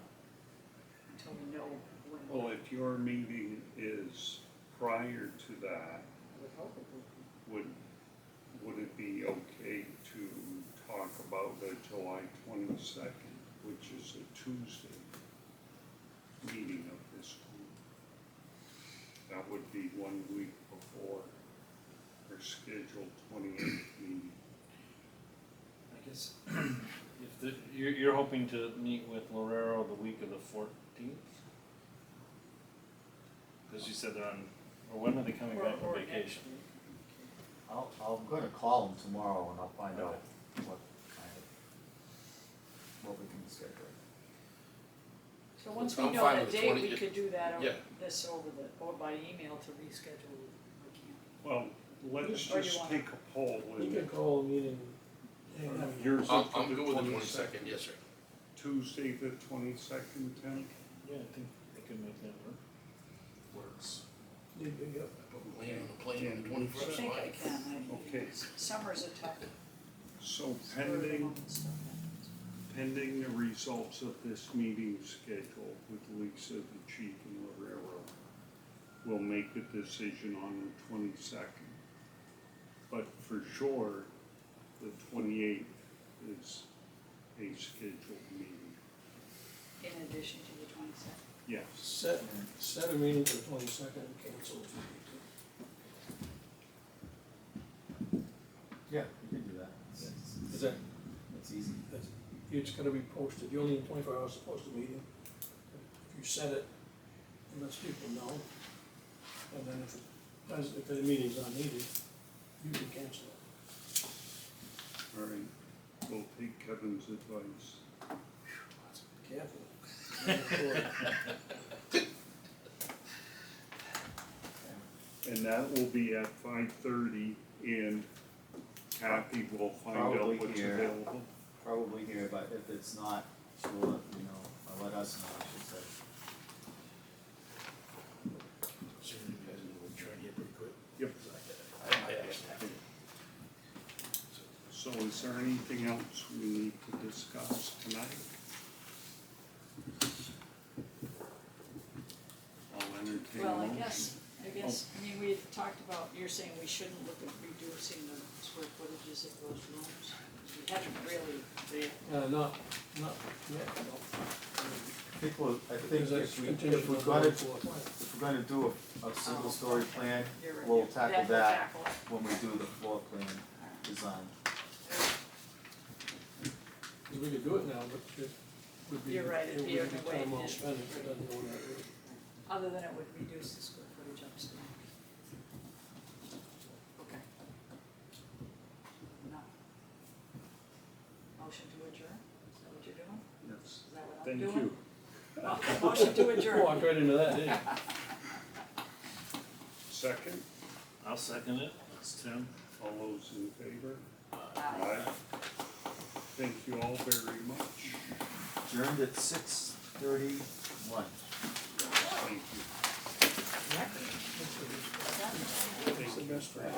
until we know when. Well, if your meeting is prior to that, I would hope it would be. would it be okay to talk about the July 22nd, which is a Tuesday meeting of this group? That would be 1 week before our scheduled 28th meeting. I guess, if you're hoping to meet with Lorero the week of the 14th? Because you said they're on, or when are they coming back Or from next vacation? week. I'm gonna call them tomorrow and I'll find out what kind of, what we can schedule. So once we I'm know fine the with the date, 20 we could do that, Yeah. this over or by email to reschedule the camp. Well, let's Or do you just wanna- take a poll You can and call a meeting anytime. yours up I'm to good the with the 22nd. 22nd, yes, sir. Tuesday, the 22nd, Tim? Yeah, I think they can make that work. Works. You can go. Land on the plane on the I 21st, think I fine. can, Okay. Summers are tough. So spur of the pending, moment stuff happens. pending the results of this meeting schedule with Lisa, the chief, and Lorero, we'll make a decision on the 22nd. But for sure, the 28th is a scheduled meeting. In addition to the 22nd. Yes. Set a meeting for the 22nd and cancel if you need Yeah, you can do that. to. Is that, It's easy. it's gotta be posted, you only need 24 hours to post a meeting. If you set it, it lets people know, and then if the meeting's not needed, you can cancel it. All right, we'll take Kevin's advice. Careful. And that will be at 5:30, and Kathy will find out Probably what's here. available. Probably here, but if it's not, she'll let you know, let us know, I should say. Assuming you guys will try and get pretty quick. Yep. I actually have to. So is there anything else we need to discuss tonight? I'll entertain a Well, I motion. guess, I mean, we had talked about, you're saying we shouldn't look at reducing the square footages of those rooms. We haven't really, Not yet, no. I think Because that's if contingent we're on gonna, the floor plan. if we're gonna do a single story plan, you're right. we'll tackle Then we'll that tackle it. when we do the floor plan design. Cause we could do it now, but it would be, You're right, it it'd would be be in a way time well it- spent if it doesn't go that route. Other than it would reduce the square footage upstairs. Okay. No. Motion to adjourn, is that what you're doing? Yes, Is that what I'm thank doing? you. Well, motion to adjourn. Walked right into that, didn't you? Second, I'll second it, that's Tim. all those in favor? Aye. Thank you all very much. Adjourned at 6:31. Thank you. Record. It's the best for us.